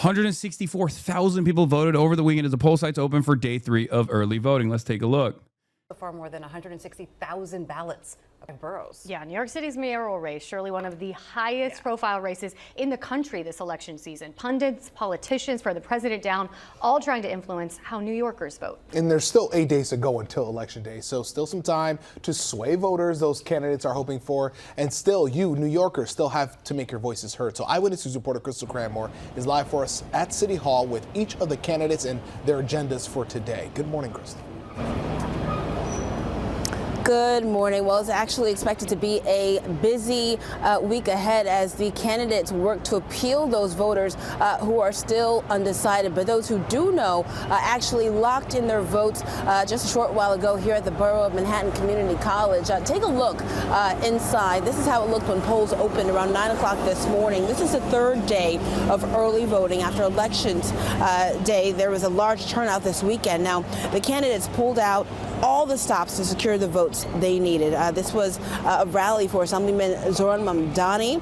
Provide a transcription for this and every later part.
164,000 people voted over the weekend as the poll sites open for day 3 of early voting. Let's take a look. So far, more than 160,000 ballots of boroughs. Yeah, New York City's mayoral race, surely one of the highest profile races in the country this election season. Pundits, politicians, for the president down, all trying to influence how New Yorkers vote. And there's still 8 days to go until Election Day, so still some time to sway voters those candidates are hoping for. And still, you, New Yorkers, still have to make your voices heard. So Eyewitness News reporter Crystal Cranmore is live for us at City Hall with each of the candidates and their agendas for today. Good morning, Crystal. Good morning. Well, it's actually expected to be a busy week ahead as the candidates work to appeal those voters who are still undecided. But those who do know actually locked in their votes just a short while ago here at the Borough of Manhattan Community College. Take a look inside. This is how it looked when polls opened around 9 o'clock this morning. This is the third day of early voting after Elections Day. There was a large turnout this weekend. Now, the candidates pulled out all the stops to secure the votes they needed. This was a rally for Assemblyman Zohran Mamdani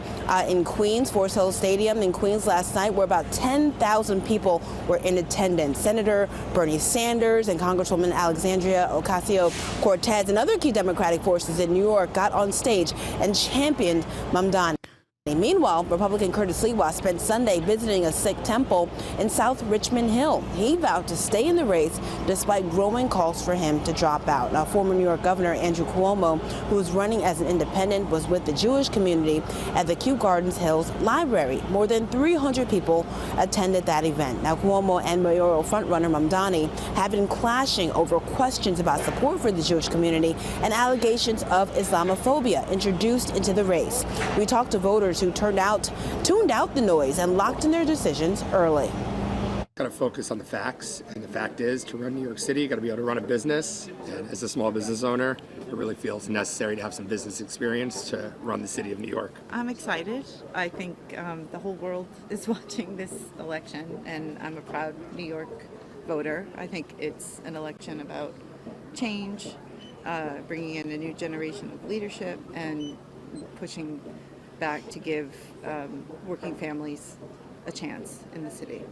in Queens, Forest Hill Stadium in Queens last night, where about 10,000 people were in attendance. Senator Bernie Sanders and Congresswoman Alexandria Ocasio-Cortez and other key Democratic forces in New York got on stage and championed Mamdani. Meanwhile, Republican Curtis Sliwa spent Sunday visiting a Sikh temple in South Richmond Hill. He vowed to stay in the race despite growing calls for him to drop out. Now, former New York Governor Andrew Cuomo, who is running as an independent, was with the Jewish community at the Kew Gardens Hills Library. More than 300 people attended that event. Now, Cuomo and mayoral frontrunner Mamdani have been clashing over questions about support for the Jewish community and allegations of Islamophobia introduced into the race. We talked to voters who tuned out the noise and locked in their decisions early. Got to focus on the facts, and the fact is, to run New York City, you got to be able to run a business. And as a small business owner, it really feels necessary to have some business experience to run the city of New York. I'm excited. I think the whole world is watching this election, and I'm a proud New York voter. I think it's an election about change, bringing in a new generation of leadership, and pushing back to give working families a chance in the city.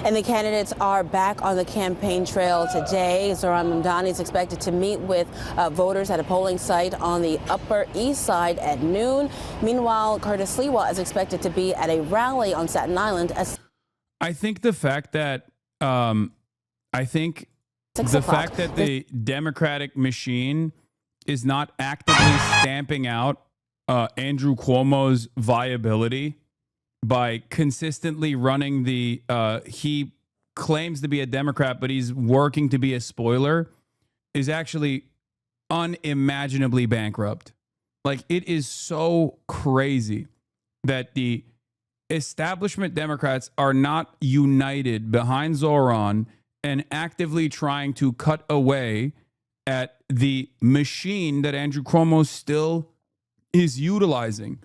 And the candidates are back on the campaign trail today. Zohran Mamdani is expected to meet with voters at a polling site on the Upper East Side at noon. Meanwhile, Curtis Sliwa is expected to be at a rally on Staten Island. I think the fact that the Democratic machine is not actively stamping out Andrew Cuomo's viability by consistently running he claims to be a Democrat, but he's working to be a spoiler, is actually unimaginably bankrupt. Like, it is so crazy that the establishment Democrats are not united behind Zohran and actively trying to cut away at the machine that Andrew Cuomo still is utilizing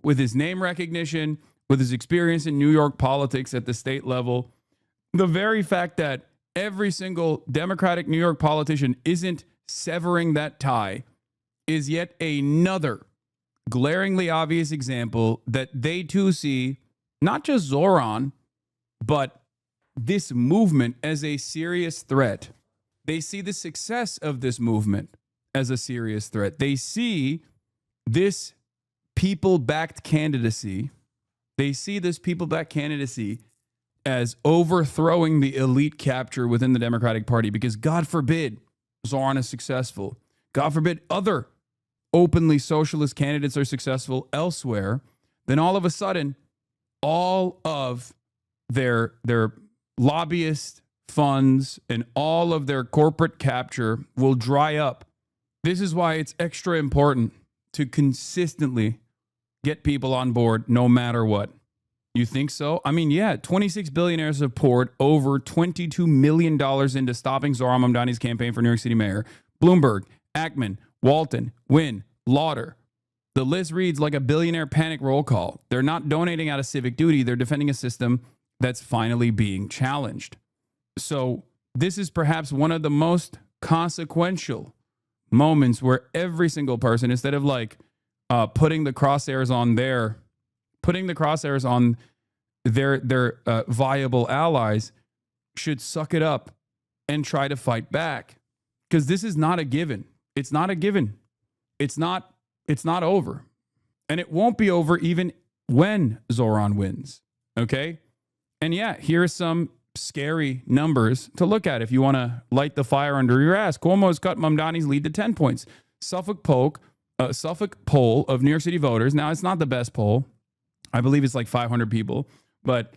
with his name recognition, with his experience in New York politics at the state level. The very fact that every single Democratic New York politician isn't severing that tie is yet another glaringly obvious example that they too see not just Zohran, but this movement as a serious threat. They see the success of this movement as a serious threat. They see this people-backed candidacy. They see this people-backed candidacy as overthrowing the elite capture within the Democratic Party, because God forbid Zohran is successful. God forbid other openly socialist candidates are successful elsewhere. Then all of a sudden, all of their lobbyist funds and all of their corporate capture will dry up. This is why it's extra important to consistently get people on board no matter what. You think so? I mean, yeah, 26 billionaires have poured over $22 million into stopping Zohran Mamdani's campaign for New York City mayor. Bloomberg, Ackman, Walton, Wynn, Lauder. The list reads like a billionaire panic roll call. They're not donating out of civic duty. They're defending a system that's finally being challenged. So this is perhaps one of the most consequential moments where every single person, instead of like putting the crosshairs on their viable allies should suck it up and try to fight back, because this is not a given. It's not a given. It's not over, and it won't be over even when Zohran wins. Okay, and yeah, here are some scary numbers to look at if you want to light the fire under your ass. Cuomo has cut Mamdani's lead to 10 points. Suffolk poll of New York City voters. Now, it's not the best poll. I believe it's like 500 people, but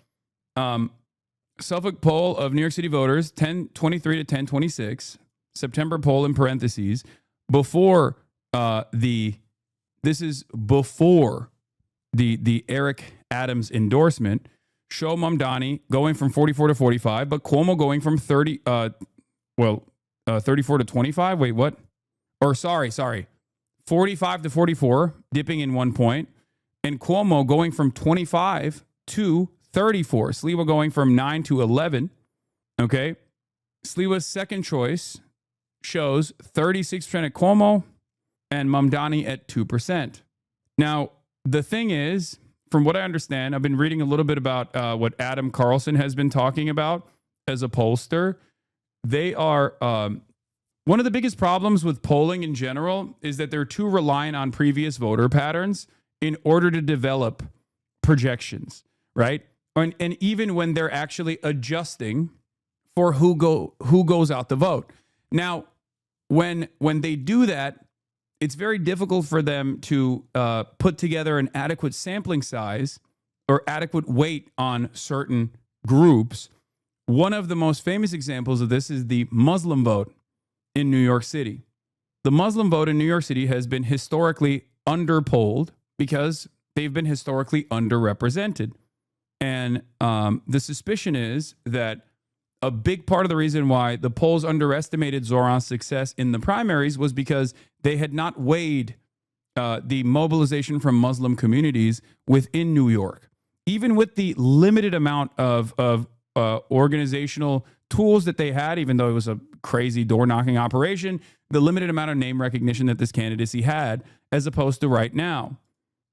Suffolk poll of New York City voters, 1023 to 1026. September poll in parentheses. Before this is before the Eric Adams endorsement, show Mamdani going from 44 to 45, but Cuomo going from 34 to 25. Wait, what? Or sorry. 45 to 44, dipping in 1 point. And Cuomo going from 25 to 34. Sliwa going from 9 to 11. Okay. Sliwa's second choice shows 36% at Cuomo and Mamdani at 2%. Now, the thing is, from what I understand, I've been reading a little bit about what Adam Carlson has been talking about as a pollster. They are one of the biggest problems with polling in general is that they're too reliant on previous voter patterns in order to develop projections, right? And even when they're actually adjusting for who goes out to vote. Now, when they do that, it's very difficult for them to put together an adequate sampling size or adequate weight on certain groups. One of the most famous examples of this is the Muslim vote in New York City. The Muslim vote in New York City has been historically underpolled because they've been historically underrepresented. And the suspicion is that a big part of the reason why the polls underestimated Zohran's success in the primaries was because they had not weighed the mobilization from Muslim communities within New York. Even with the limited amount of organizational tools that they had, even though it was a crazy door-knocking operation, the limited amount of name recognition that this candidacy had, as opposed to right now.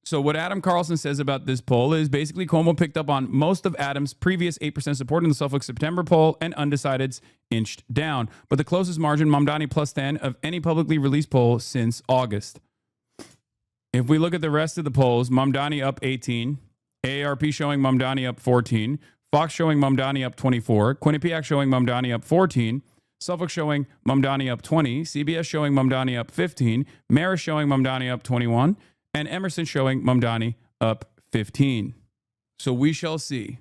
So what Adam Carlson says about this poll is basically Cuomo picked up on most of Adams' previous 8% support in the Suffolk September poll, and undecideds inched down. But the closest margin, Mamdani plus 10 of any publicly released poll since August. If we look at the rest of the polls, Mamdani up 18, AARP showing Mamdani up 14, Fox showing Mamdani up 24, Quinnipiac showing Mamdani up 14, Suffolk showing Mamdani up 20, CBS showing Mamdani up 15, Marist showing Mamdani up 21, and Emerson showing Mamdani up 15. So we shall see.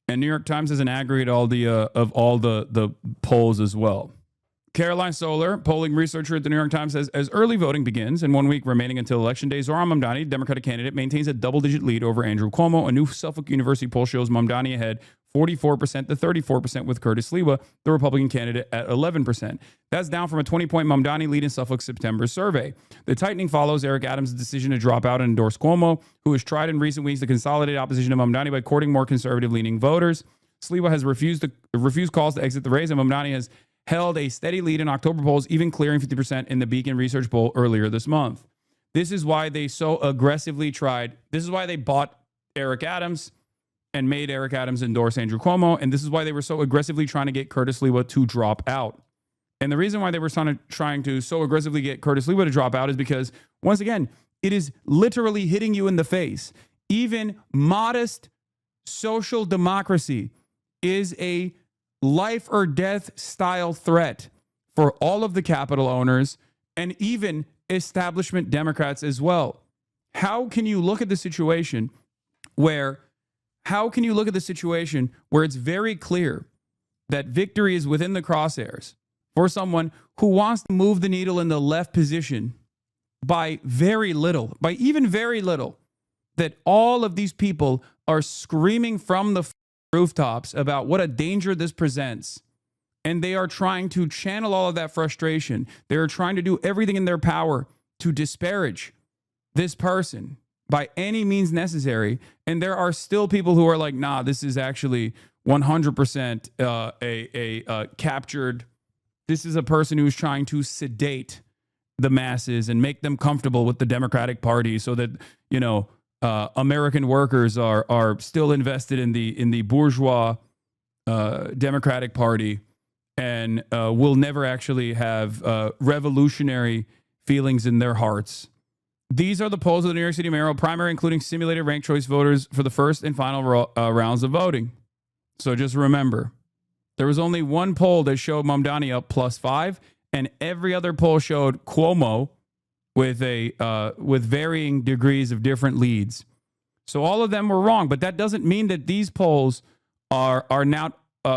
And New York Times has an aggregate of all the polls as well. Caroline Solar, polling researcher at the New York Times, says as early voting begins and 1 week remaining until Election Day, Zohran Mamdani, Democratic candidate, maintains a double-digit lead over Andrew Cuomo. A new Suffolk University poll shows Mamdani ahead 44% to 34% with Curtis Sliwa, the Republican candidate, at 11%. That's down from a 20-point Mamdani lead in Suffolk's September survey. The tightening follows Eric Adams' decision to drop out and endorse Cuomo, who has tried in recent weeks to consolidate opposition to Mamdani by courting more conservative-leaning voters. Sliwa has refused calls to exit the race, and Mamdani has held a steady lead in October polls, even clearing 50% in the Beacon Research poll earlier this month. This is why they so aggressively tried. This is why they bought Eric Adams and made Eric Adams endorse Andrew Cuomo. And this is why they were so aggressively trying to get Curtis Sliwa to drop out. And the reason why they were trying to so aggressively get Curtis Sliwa to drop out is because, once again, it is literally hitting you in the face. Even modest social democracy is a life or death style threat for all of the Capitol owners and even establishment Democrats as well. How can you look at the situation where it's very clear that victory is within the crosshairs for someone who wants to move the needle in the left position by very little, that all of these people are screaming from the rooftops about what a danger this presents. And they are trying to channel all of that frustration. They are trying to do everything in their power to disparage this person by any means necessary. And there are still people who are like, nah, this is actually 100% a captured. This is a person who's trying to sedate the masses and make them comfortable with the Democratic Party so that, American workers are still invested in the bourgeois Democratic Party and will never actually have revolutionary feelings in their hearts. These are the polls of the New York City mayoral primary, including simulated ranked choice voters for the first and final rounds of voting. So just remember, there was only one poll that showed Mamdani up +5, and every other poll showed Cuomo with varying degrees of different leads. So all of them were wrong, but that doesn't mean that these polls are now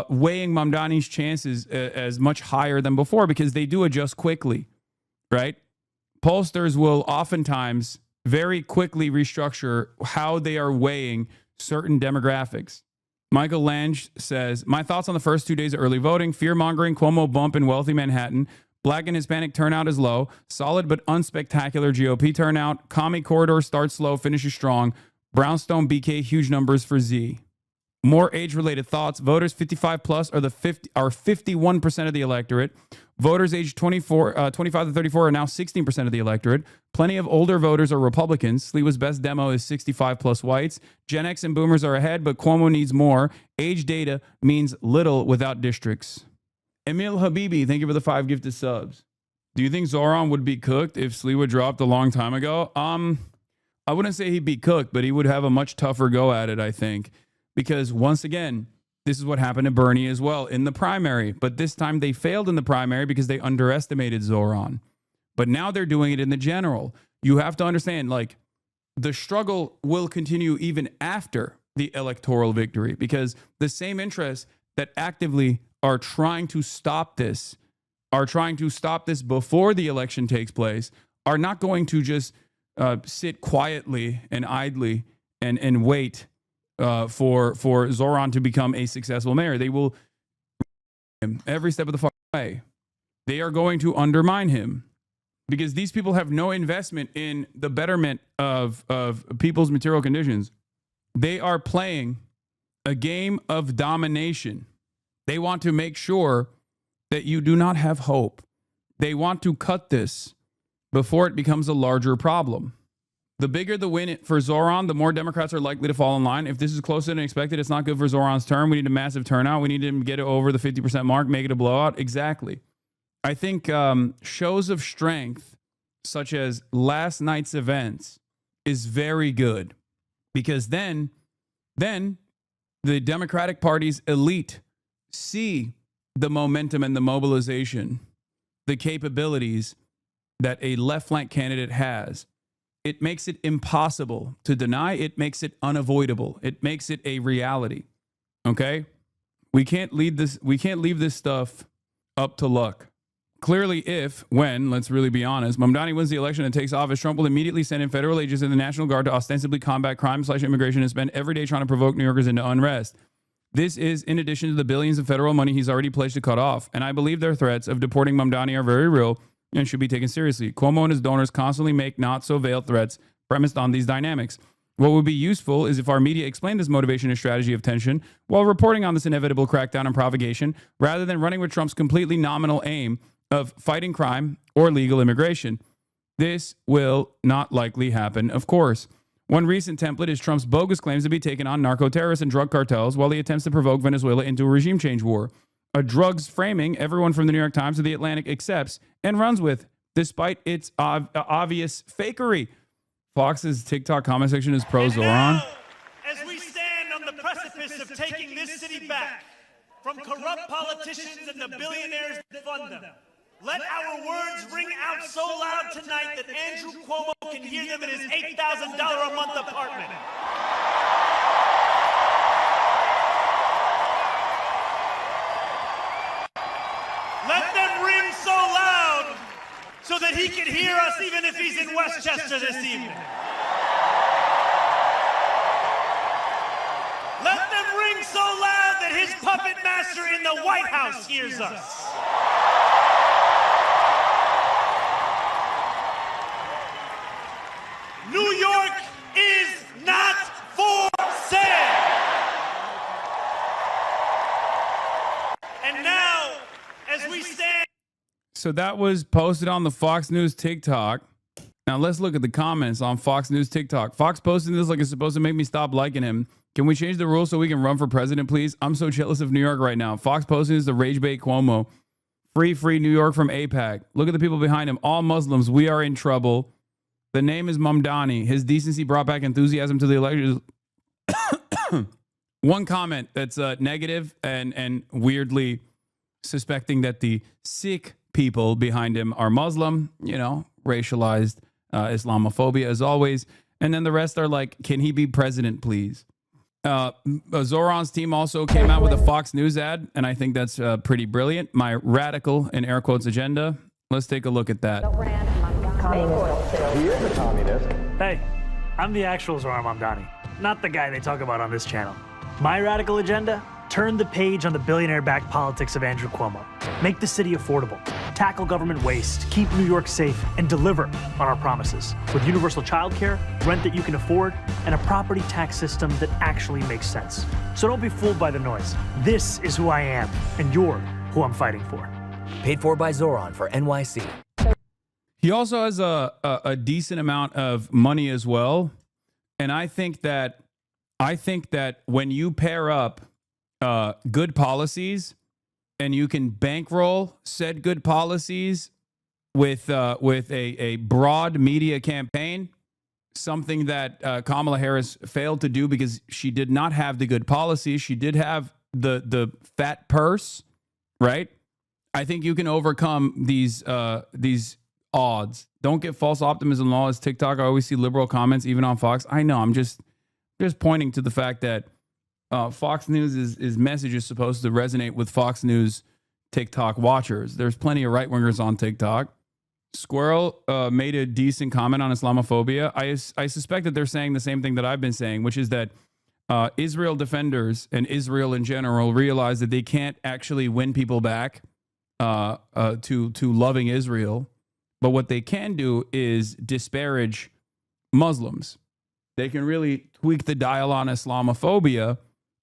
weighing Mamdani's chances as much higher than before, because they do adjust quickly, right? Pollsters will oftentimes very quickly restructure how they are weighing certain demographics. Michael Lange says, my thoughts on the first 2 days of early voting: fear-mongering, Cuomo bump in wealthy Manhattan. Black and Hispanic turnout is low. Solid but unspectacular GOP turnout. Commie corridor starts slow, finishes strong. Brownstone BK, huge numbers for Z. More age-related thoughts. Voters 55 plus are 51% of the electorate. Voters aged 25 to 34 are now 16% of the electorate. Plenty of older voters are Republicans. Sliwa's best demo is 65 plus whites. Gen X and boomers are ahead, but Cuomo needs more. Age data means little without districts. Emil Habibi, thank you for the 5 gifted subs. Do you think Zohran would be cooked if Sliwa dropped a long time ago? I wouldn't say he'd be cooked, but he would have a much tougher go at it, I think. Because once again, this is what happened to Bernie as well in the primary. But this time they failed in the primary because they underestimated Zohran. But now they're doing it in the general. You have to understand, like, the struggle will continue even after the electoral victory, because the same interests that actively are trying to stop this, before the election takes place, are not going to just sit quietly and idly and wait for Zohran to become a successful mayor. They will every step of the way. They are going to undermine him because these people have no investment in the betterment of people's material conditions. They are playing a game of domination. They want to make sure that you do not have hope. They want to cut this before it becomes a larger problem. The bigger the win for Zohran, the more Democrats are likely to fall in line. If this is closer than expected, it's not good for Zohran's term. We need a massive turnout. We need to get it over the 50% mark, make it a blowout. Exactly. I think shows of strength, such as last night's events, is very good, because then the Democratic Party's elite see the momentum and the mobilization, the capabilities that a left flank candidate has. It makes it impossible to deny. It makes it unavoidable. It makes it a reality. Okay? We can't leave this stuff up to luck. Clearly, let's really be honest, Mamdani wins the election and takes office, Trump will immediately send in federal agents and the National Guard to ostensibly combat crime/immigration and spend every day trying to provoke New Yorkers into unrest. This is in addition to the billions of federal money he's already pledged to cut off. And I believe their threats of deporting Mamdani are very real and should be taken seriously. Cuomo and his donors constantly make not-so-veiled threats premised on these dynamics. What would be useful is if our media explained this motivation and strategy of tension while reporting on this inevitable crackdown and provocation, rather than running with Trump's completely nominal aim of fighting crime or legal immigration. This will not likely happen, of course. One recent template is Trump's bogus claims to be taken on narco-terrorists and drug cartels while he attempts to provoke Venezuela into a regime change war. A drugs framing everyone from the New York Times to the Atlantic accepts and runs with, despite its obvious fakery. Fox's TikTok comment section is pro-Zohran. As we stand on the precipice of taking this city back from corrupt politicians and the billionaires that fund them, let our words ring out so loud tonight that Andrew Cuomo can hear them in his $8,000 a month apartment. Let them ring so loud so that he can hear us even if he's in Westchester this evening. Let them ring so loud that his puppet master in the White House hears us. New York is not for sale. And now, as we stand. So that was posted on the Fox News TikTok. Now let's look at the comments on Fox News TikTok. Fox posting this like it's supposed to make me stop liking him. Can we change the rules so we can run for president, please? I'm so jealous of New York right now. Fox posting is the rage bait Cuomo. Free New York from APAC. Look at the people behind him. All Muslims. We are in trouble. The name is Mamdani. His decency brought back enthusiasm to the election. One comment that's negative and weirdly suspecting that the Sikh people behind him are Muslim, you know, racialized Islamophobia as always. And then the rest are like, can he be president, please? Zohran's team also came out with a Fox News ad, and I think that's pretty brilliant. My radical, in air quotes, agenda. Let's take a look at that. He is a communist. Hey, I'm the actual Zohran Mamdani, not the guy they talk about on this channel. My radical agenda? Turn the page on the billionaire-backed politics of Andrew Cuomo. Make the city affordable, tackle government waste, keep New York safe, and deliver on our promises. With universal childcare, rent that you can afford, and a property tax system that actually makes sense. So don't be fooled by the noise. This is who I am, and you're who I'm fighting for. Paid for by Zohran for NYC. He also has a decent amount of money as well. And I think that when you pair up good policies, and you can bankroll said good policies with a broad media campaign, something that Kamala Harris failed to do because she did not have the good policies. She did have the fat purse, right? I think you can overcome these odds. Don't get false optimism laws. TikTok, I always see liberal comments, even on Fox. I know. I'm just pointing to the fact that Fox News' message is supposed to resonate with Fox News TikTok watchers. There's plenty of right-wingers on TikTok. Squirrel made a decent comment on Islamophobia. I suspect that they're saying the same thing that I've been saying, which is that Israel defenders and Israel in general realize that they can't actually win people back to loving Israel. But what they can do is disparage Muslims. They can really tweak the dial on Islamophobia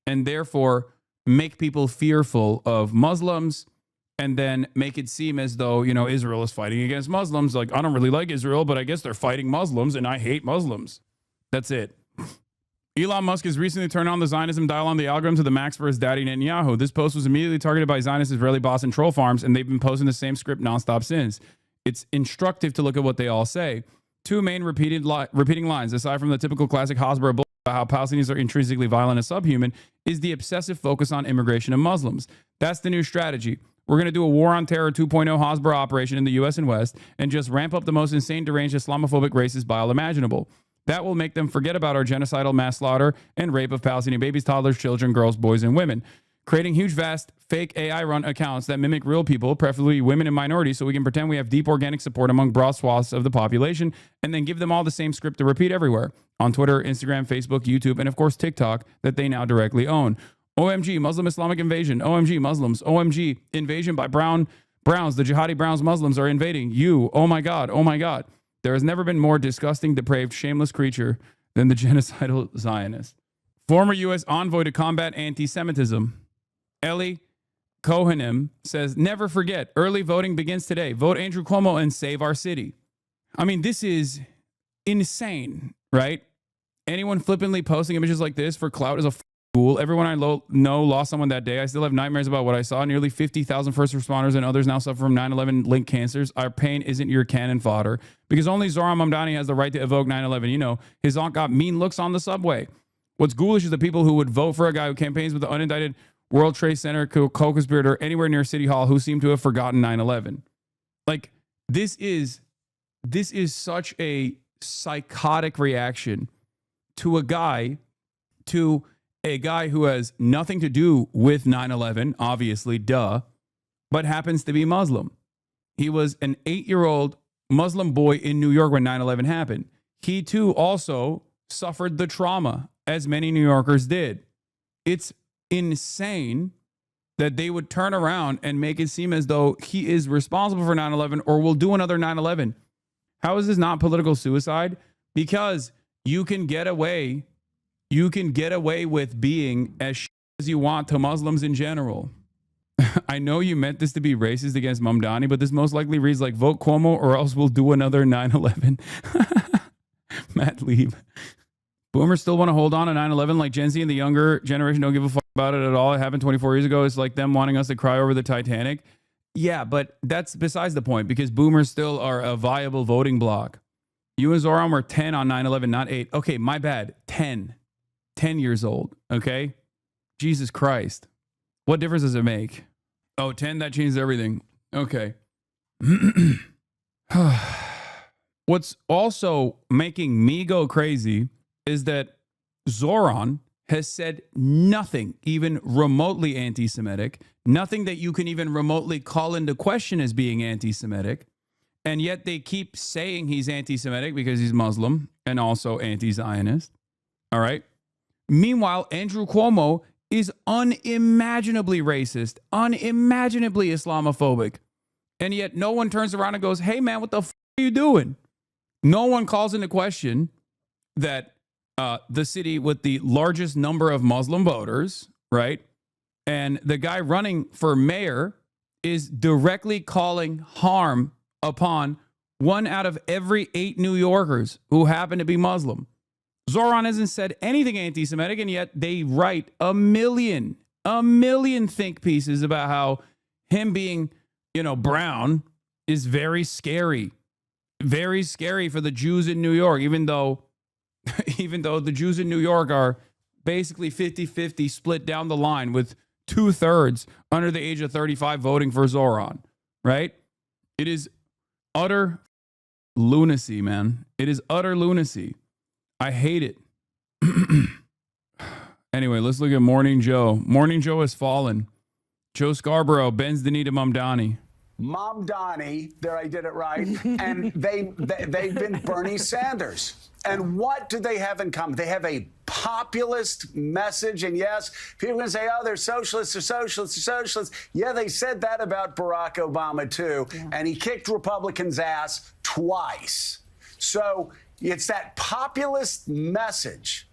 and therefore make people fearful of Muslims, and then make it seem as though, you know, Israel is fighting against Muslims. Like, I don't really like Israel, but I guess they're fighting Muslims and I hate Muslims. That's it. Elon Musk has recently turned on the Zionism dial on the algorithm to the max for his daddy Netanyahu. This post was immediately targeted by Zionist Israeli boss and troll farms, and they've been posting the same script nonstop since. It's instructive to look at what they all say. Two main repeating lines, aside from the typical classic Hasbro bull about how Palestinians are intrinsically violent and subhuman, is the obsessive focus on immigration and Muslims. That's the new strategy. We're going to do a war on terror 2.0 Hasbro operation in the U.S. and West and just ramp up the most insane, deranged Islamophobic racist bile imaginable. That will make them forget about our genocidal mass slaughter and rape of Palestinian babies, toddlers, children, girls, boys, and women. Creating huge, vast, fake AI-run accounts that mimic real people, preferably women and minorities, so we can pretend we have deep organic support among broad swaths of the population, and then give them all the same script to repeat everywhere on Twitter, Instagram, Facebook, YouTube, and of course TikTok that they now directly own. OMG, Muslim Islamic invasion. OMG, Muslims. OMG, invasion by Browns. The jihadi Browns Muslims are invading you. Oh my God. Oh my God. There has never been more disgusting, depraved, shameless creature than the genocidal Zionist. Former U.S. envoy to combat anti-Semitism, Eli Kohanim, says, never forget, early voting begins today. Vote Andrew Cuomo and save our city. I mean, this is insane, right? Anyone flippantly posting images like this for clout is a fool. Everyone I know lost someone that day. I still have nightmares about what I saw. Nearly 50,000 first responders and others now suffer from 9/11 linked cancers. Our pain isn't your cannon fodder, because only Zohran Mamdani has the right to evoke 9/11. You know, his aunt got mean looks on the subway. What's ghoulish is the people who would vote for a guy who campaigns with the unindicted World Trade Center co-conspirator anywhere near City Hall who seem to have forgotten 9/11. Like, this is such a psychotic reaction to a guy who has nothing to do with 9/11, obviously, duh, but happens to be Muslim. He was an 8-year-old Muslim boy in New York when 9/11 happened. He too also suffered the trauma, as many New Yorkers did. It's insane that they would turn around and make it seem as though he is responsible for 9/11 or will do another 9/11. How is this not political suicide? Because you can get away with being as you want to Muslims in general. I know you meant this to be racist against Mamdani, but this most likely reads like vote Cuomo or else we'll do another 9/11. Matt Lieb. Boomers still want to hold on to 9/11 like Gen Z and the younger generation don't give a fuck about it at all. It happened 24 years ago. It's like them wanting us to cry over the Titanic. Yeah, but that's besides the point because boomers still are a viable voting bloc. You and Zohran were 10 on 9/11, not 8. Okay, my bad. 10. 10 years old, okay? Jesus Christ. What difference does it make? Oh, 10, that changes everything. Okay. What's also making me go crazy is that Zohran has said nothing even remotely anti-Semitic, nothing that you can even remotely call into question as being anti-Semitic, and yet they keep saying he's anti-Semitic because he's Muslim and also anti-Zionist. All right? Meanwhile, Andrew Cuomo is unimaginably racist, unimaginably Islamophobic, and yet no one turns around and goes, hey, man, what the f*** are you doing? No one calls into question that the city with the largest number of Muslim voters, right? And the guy running for mayor is directly calling harm upon 1 out of every 8 New Yorkers who happen to be Muslim. Zohran hasn't said anything anti-Semitic, and yet they write a million think pieces about how him being, brown is very scary for the Jews in New York, even though the Jews in New York are basically 50-50 split down the line with 2/3 under the age of 35 voting for Zohran, right? It is utter lunacy, man. It is utter lunacy. I hate it. Anyway, let's look at Morning Joe. Morning Joe has fallen. Joe Scarborough bends the knee to Mamdani. Mamdani, there I did it right, and they've been Bernie Sanders. And what do they have in common? They have a populist message, and yes, people can say, oh, they're socialists, they're socialists, they're socialists. Yeah, they said that about Barack Obama, too, and he kicked Republicans' ass twice. So it's that populist message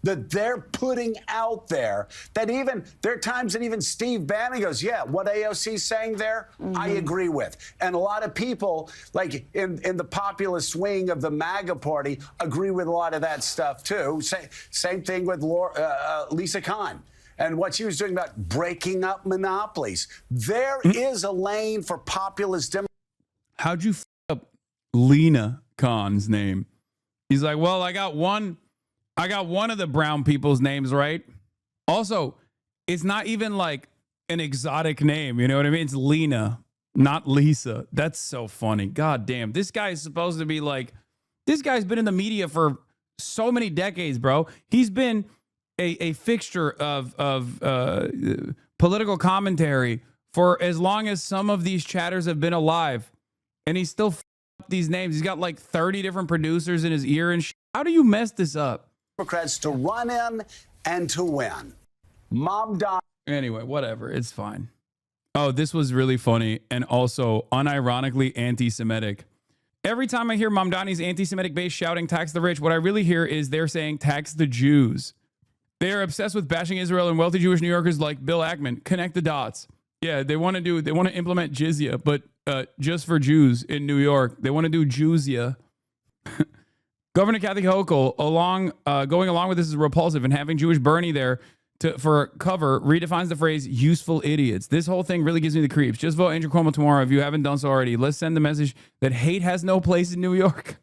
that they're putting out there that even there are times that even Steve Bannon goes, yeah, what AOC's saying there, I agree with. And a lot of people, like in the populist wing of the MAGA party, agree with a lot of that stuff, too. Same thing with Lisa Khan and what she was doing about breaking up monopolies. There is a lane for populist Democrats. How'd you f up Lena Khan's name? He's like, well, I got one of the brown people's names right. Also, it's not even like an exotic name. You know what I mean? It's Lena, not Lisa. That's so funny. God damn. This guy is supposed to be like, this guy's been in the media for so many decades, bro. He's been a fixture of political commentary for as long as some of these chatters have been alive. And he's still up these names. He's got like 30 different producers in his ear and shit. How do you mess this up? Democrats to run in and to win. Mamdani. Anyway, whatever. It's fine. Oh, this was really funny and also unironically anti-Semitic. Every time I hear Mamdani's anti-Semitic base shouting tax the rich, what I really hear is they're saying tax the Jews. They are obsessed with bashing Israel and wealthy Jewish New Yorkers like Bill Ackman. Connect the dots. Yeah, they want to implement jizya, but just for Jews in New York. They want to do Jewsya. Governor Kathy Hochul, going along with this is repulsive, and having Jewish Bernie there for cover redefines the phrase useful idiots. This whole thing really gives me the creeps. Just vote Andrew Cuomo tomorrow if you haven't done so already. Let's send the message that hate has no place in New York.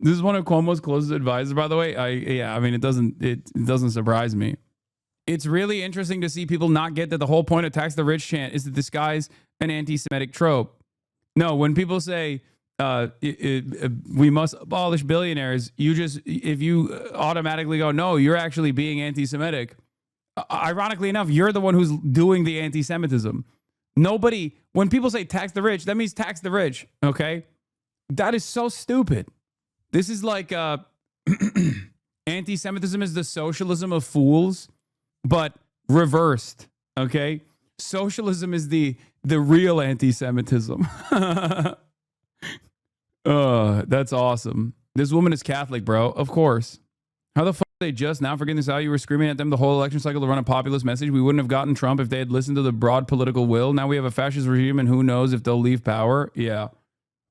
This is one of Cuomo's closest advisors, by the way. It doesn't surprise me. It's really interesting to see people not get that the whole point of tax the rich chant is to disguise an anti-Semitic trope. No, when people say we must abolish billionaires, if you automatically go, no, you're actually being anti-Semitic. Ironically enough, you're the one who's doing the anti-Semitism. When people say tax the rich, that means tax the rich. Okay. That is so stupid. This is like anti-Semitism is the socialism of fools, but reversed. Okay. Socialism is the real anti-Semitism. That's awesome. This woman is Catholic, bro. Of course. How the fuck They just now figuring this out. You were screaming at them the whole election cycle to run a populist message. We wouldn't have gotten Trump if they had listened to the broad political will. Now we have a fascist regime, and who knows if they'll leave power. Yeah.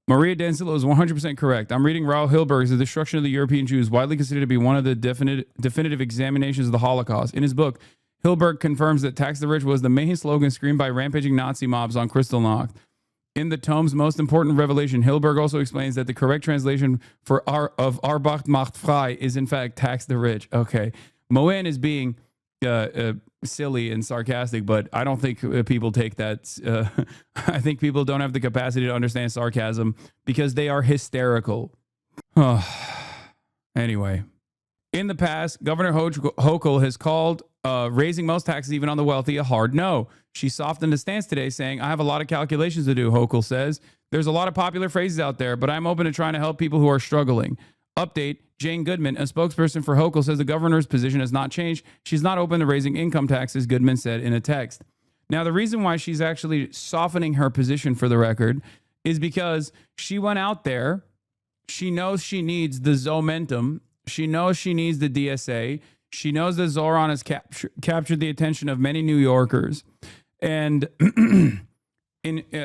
Maria Dancillo is 100% correct. I'm reading Raoul Hilberg's The Destruction of the European Jews, widely considered to be one of the definitive examinations of the Holocaust. In his book, Hilberg confirms that tax the rich was the main slogan screamed by rampaging Nazi mobs on Kristallnacht. In the tome's most important revelation, Hilberg also explains that the correct translation of Arbeit macht frei is in fact tax the rich. Okay. Moen is being silly and sarcastic, but I don't think people take that. I think people don't have the capacity to understand sarcasm because they are hysterical. Anyway, in the past, Governor Hochul has called raising most taxes, even on the wealthy, a hard no. She softened the stance today, saying, I have a lot of calculations to do, Hochul says. There's a lot of popular phrases out there, but I'm open to trying to help people who are struggling. Update, Jane Goodman, a spokesperson for Hochul, says the governor's position has not changed. She's not open to raising income taxes, Goodman said in a text. Now, the reason why she's actually softening her position, for the record, is because she went out there. She knows she needs the Zomentum. She knows she needs the DSA. She knows that Zohran has captured the attention of many New Yorkers. And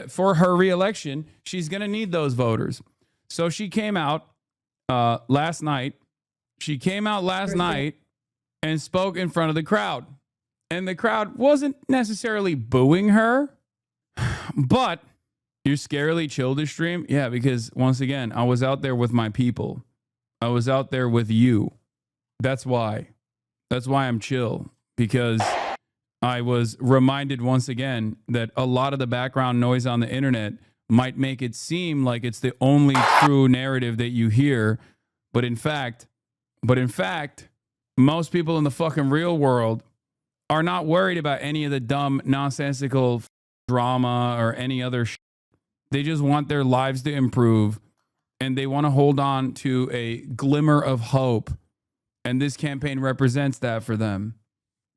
for her reelection, she's going to need those voters. So she came out last night. She came out last night and spoke in front of the crowd. And the crowd wasn't necessarily booing her, but you're scarily chill this stream. Yeah, because once again, I was out there with my people. I was out there with you. That's why. That's why I'm chill, because I was reminded once again that a lot of the background noise on the internet might make it seem like it's the only true narrative that you hear. But in fact, most people in the fucking real world are not worried about any of the dumb, nonsensical drama or any other shit. They just want their lives to improve, and they want to hold on to a glimmer of hope. And this campaign represents that for them.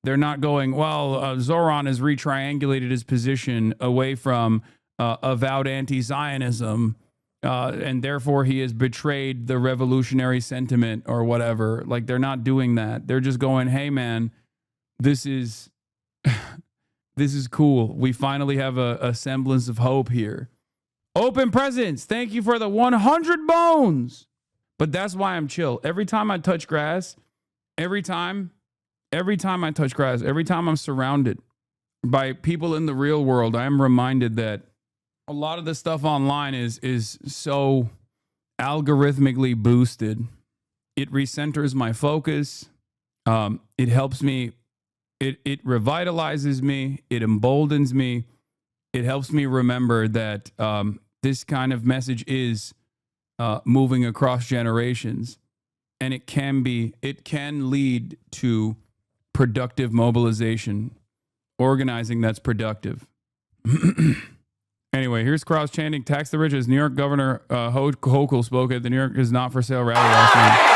They're not going, well, Zohran has retriangulated his position away from avowed anti-Zionism, and therefore he has betrayed the revolutionary sentiment or whatever. Like, they're not doing that. They're just going, hey, man, this is cool. We finally have a semblance of hope here. Open Presents, thank you for the 100 bones. But that's why I'm chill. Every time I touch grass, every time I touch grass, every time I'm surrounded by people in the real world, I am reminded that a lot of the stuff online is so algorithmically boosted. It recenters my focus. It helps me. It revitalizes me. It emboldens me. It helps me remember that this kind of message is moving across generations, and it can lead to productive mobilization, organizing that's productive. Anyway, here's crowds chanting, tax the rich, as New York Governor Hochul spoke at the New York is not for sale rally last night.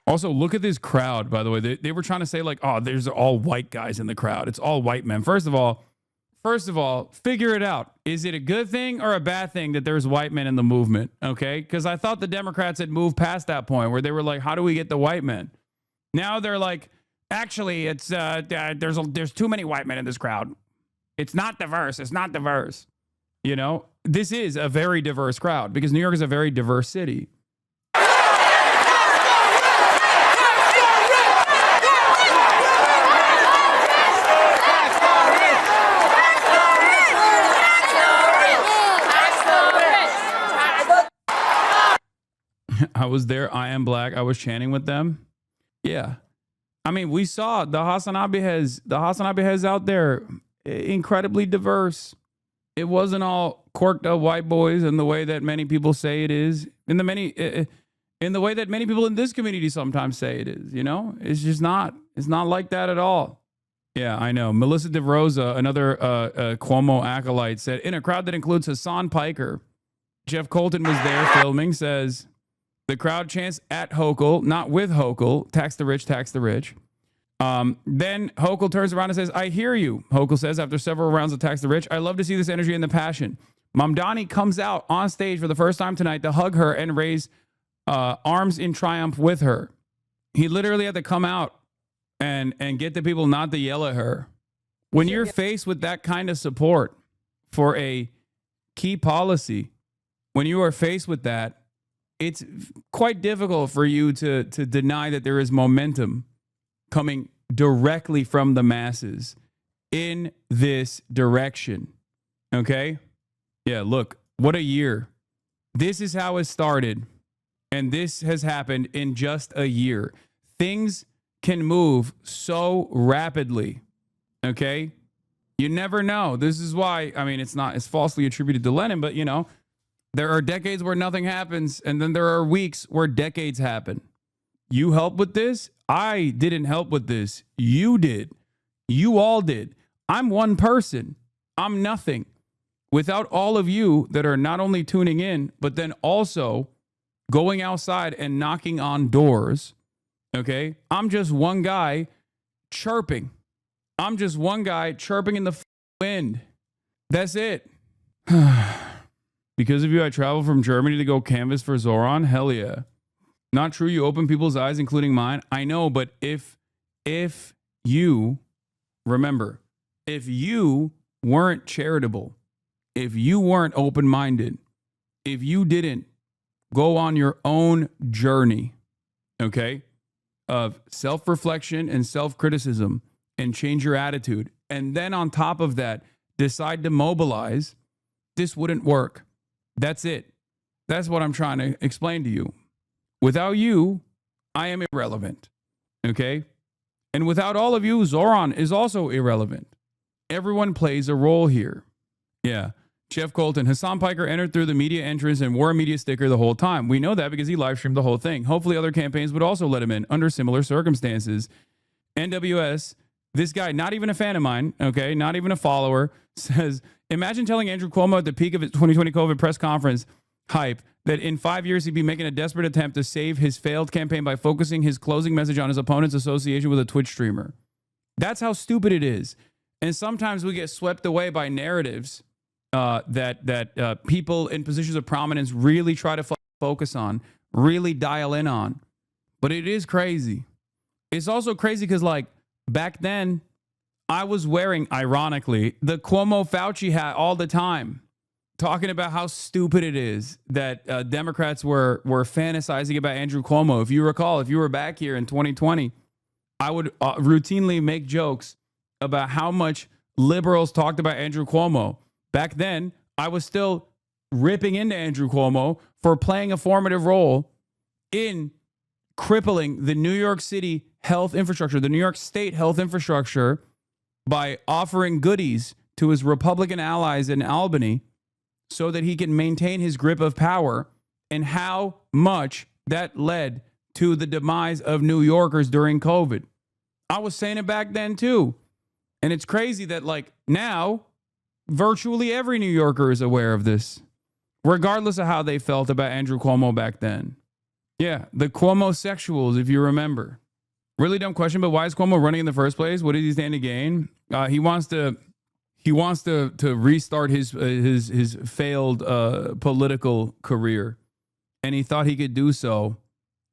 Also, look at this crowd, by the way. They were trying to say, like, oh, there's all white guys in the crowd. It's all white men. First of all, figure it out. Is it a good thing or a bad thing that there's white men in the movement? Okay? Because I thought the Democrats had moved past that point where they were like, how do we get the white men? Now they're like, actually, it's there's too many white men in this crowd. It's not diverse. It's not diverse. You know, this is a very diverse crowd because New York is a very diverse city. I was there. I am black. I was chanting with them. Yeah. I mean, we saw the HasanAbi has out there incredibly diverse. It wasn't all corked up white boys in the way that many people say it is. In the way that many people in this community sometimes say it is, you know? It's just not. It's not like that at all. Yeah, I know. Melissa DeRosa, another Cuomo acolyte, said, in a crowd that includes Hasan Piker, Jeff Colton was there filming, says, the crowd chants at Hochul, not with Hochul, tax the rich, tax the rich. Then Hochul turns around and says, I hear you, Hochul says after several rounds of tax the rich. I love to see this energy and the passion. Mamdani comes out on stage for the first time tonight to hug her and raise arms in triumph with her. He literally had to come out and get the people not to yell at her. When you're faced with that kind of support for a key policy, when you are faced with that, it's quite difficult for you to deny that there is momentum coming directly from the masses in this direction. Okay? Yeah, look, what a year. This is how it started. And this has happened in just a year. Things can move so rapidly. Okay? You never know. This is why, I mean, it's falsely attributed to Lenin, but you know, there are decades where nothing happens, and then there are weeks where decades happen. You help with this? I didn't help with this. You did. You all did. I'm one person. I'm nothing. Without all of you that are not only tuning in, but then also going outside and knocking on doors, okay? I'm just one guy chirping. I'm just one guy chirping in the wind. That's it. Because of you, I traveled from Germany to go canvas for Zohran. Hell yeah. Not true. You open people's eyes, including mine. I know, but if you, remember, if you weren't charitable, if you weren't open-minded, if you didn't go on your own journey, okay, of self-reflection and self-criticism and change your attitude, and then on top of that, decide to mobilize, this wouldn't work. That's it. That's what I'm trying to explain to you. Without you, I am irrelevant, okay? And without all of you, Zohran is also irrelevant. Everyone plays a role here. Yeah. Jeff Colton, Hasan Piker entered through the media entrance and wore a media sticker the whole time. We know that because he live streamed the whole thing. Hopefully other campaigns would also let him in under similar circumstances. NWS, this guy, not even a fan of mine, okay, not even a follower, says, imagine telling Andrew Cuomo at the peak of his 2020 COVID press conference hype that in 5 years he'd be making a desperate attempt to save his failed campaign by focusing his closing message on his opponent's association with a Twitch streamer. That's how stupid it is. And sometimes we get swept away by narratives that people in positions of prominence really try to focus on, really dial in on. But it is crazy. It's also crazy because, like, back then, I was wearing, ironically, the Cuomo Fauci hat all the time, talking about how stupid it is that Democrats were fantasizing about Andrew Cuomo. If you recall, if you were back here in 2020, I would routinely make jokes about how much liberals talked about Andrew Cuomo. Back then, I was still ripping into Andrew Cuomo for playing a formative role in crippling the New York City health infrastructure, the New York State health infrastructure, by offering goodies to his Republican allies in Albany so that he can maintain his grip of power, and how much that led to the demise of New Yorkers during COVID. I was saying it back then too. And it's crazy that, like, now virtually every New Yorker is aware of this, regardless of how they felt about Andrew Cuomo back then. Yeah, the Cuomo-sexuals, if you remember. Really dumb question, but why is Cuomo running in the first place? What does he stand to gain? He wants to restart his failed political career, and he thought he could do so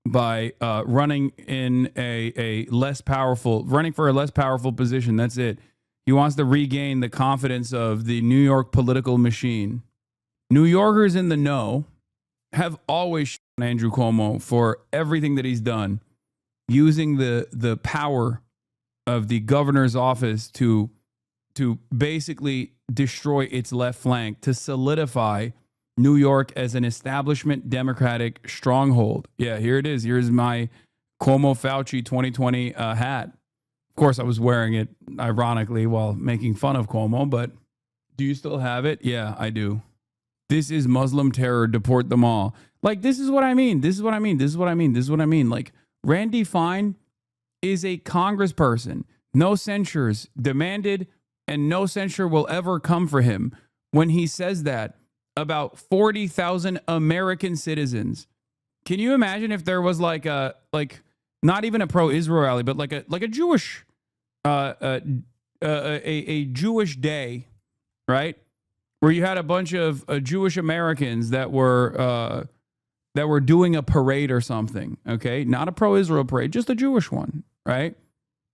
by running for a less powerful position. That's it. He wants to regain the confidence of the New York political machine. New Yorkers in the know have always shit on Andrew Cuomo for everything that he's done, using the power of the governor's office to basically destroy its left flank, to solidify New York as an establishment Democratic stronghold. Yeah, here it is. Here's my Cuomo Fauci 2020 hat. Of course, I was wearing it ironically while making fun of Cuomo, but do you still have it? Yeah, I do. This is Muslim terror. Deport them all. Like, this is what I mean. This is what I mean. This is what I mean. This is what I mean. Like, Randy Fine is a congressperson. No censures demanded, and no censure will ever come for him when he says that about 40,000 American citizens. Can you imagine if there was like not even a pro-Israel rally, but like a Jewish a Jewish day, right? where you had a bunch of Jewish Americans that were doing a parade or something, okay? Not a pro-Israel parade, just a Jewish one, right?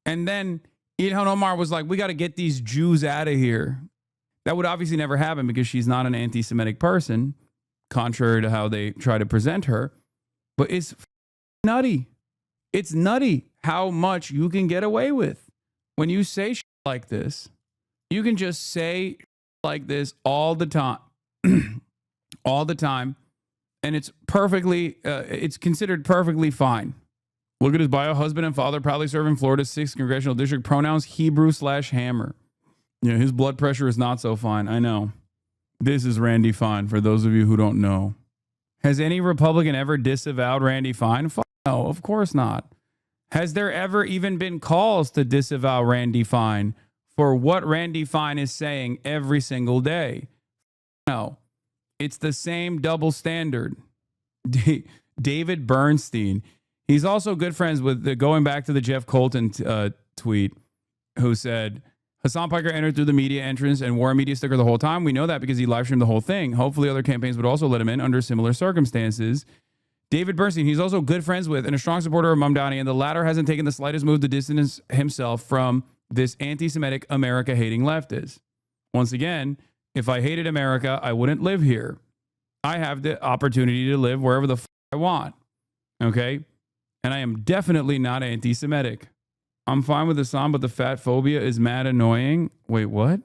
And then Ilhan Omar was like, we got to get these Jews out of here. That would obviously never happen because she's not an anti-Semitic person, contrary to how they try to present her. But it's nutty. It's nutty how much you can get away with when you say shit like this. You can just say like this all the time, all the time, and it's perfectly, it's considered perfectly fine. Look at his bio: husband and father, proudly serve in Florida's 6th congressional district. Pronouns Hebrew/Hammer. Yeah, his blood pressure is not so fine. I know. This is Randy Fine. For those of you who don't know, has any Republican ever disavowed Randy Fine? No, of course not. Has there ever even been calls to disavow Randy Fine for what Randy Fine is saying every single day? No. It's the same double standard. David Bernstein. He's also good friends with, going back to the Jeff Colton tweet, who said, Hasan Piker entered through the media entrance and wore a media sticker the whole time. We know that because he live streamed the whole thing. Hopefully other campaigns would also let him in under similar circumstances. David Bernstein, he's also good friends with and a strong supporter of Mamdani, and the latter hasn't taken the slightest move to distance himself from this anti-Semitic, America-hating leftist. Once again, if I hated America, I wouldn't live here. I have the opportunity to live wherever the I want. Okay? And I am definitely not anti-Semitic. I'm fine with Hasan, but the fat phobia is mad annoying. Wait, what?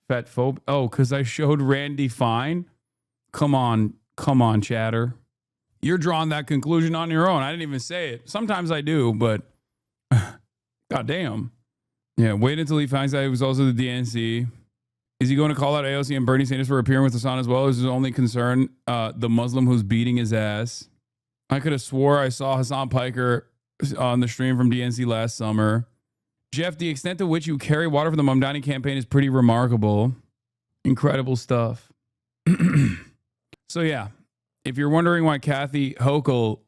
Fat phobia? Oh, because I showed Randy Fine? Come on, chatter. You're drawing that conclusion on your own. I didn't even say it. Sometimes I do, but goddamn. Yeah, wait until he finds out he was also the DNC. Is he going to call out AOC and Bernie Sanders for appearing with Hasan as well? Is his only concern the Muslim who's beating his ass? I could have swore I saw Hasan Piker on the stream from DNC last summer. Jeff, the extent to which you carry water for the Mamdani campaign is pretty remarkable. Incredible stuff. So yeah, if you're wondering why Kathy Hochul,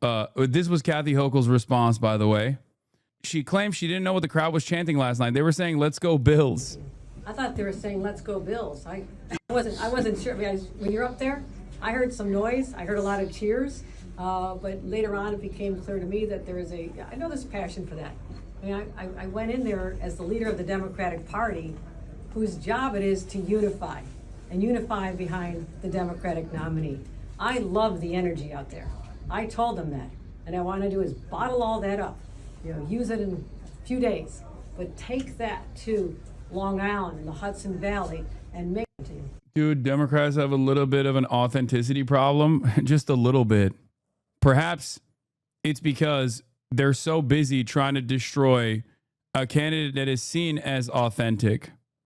this was Kathy Hochul's response, by the way. She claimed she didn't know what the crowd was chanting last night. They were saying, "Let's go Bills." I thought they were saying, "Let's go Bills." I wasn't sure. I mean, when you're up there, I heard some noise. I heard a lot of cheers. But later on, it became clear to me that I know there's passion for that. I mean, I went in there as the leader of the Democratic Party, whose job it is to unify behind the Democratic nominee. I love the energy out there. I told them that. And I want to do is bottle all that up, use it in a few days, but take that to Long Island and the Hudson Valley and make it to you. Dude, Democrats have a little bit of an authenticity problem, just a little bit. Perhaps it's because they're so busy trying to destroy a candidate that is seen as authentic.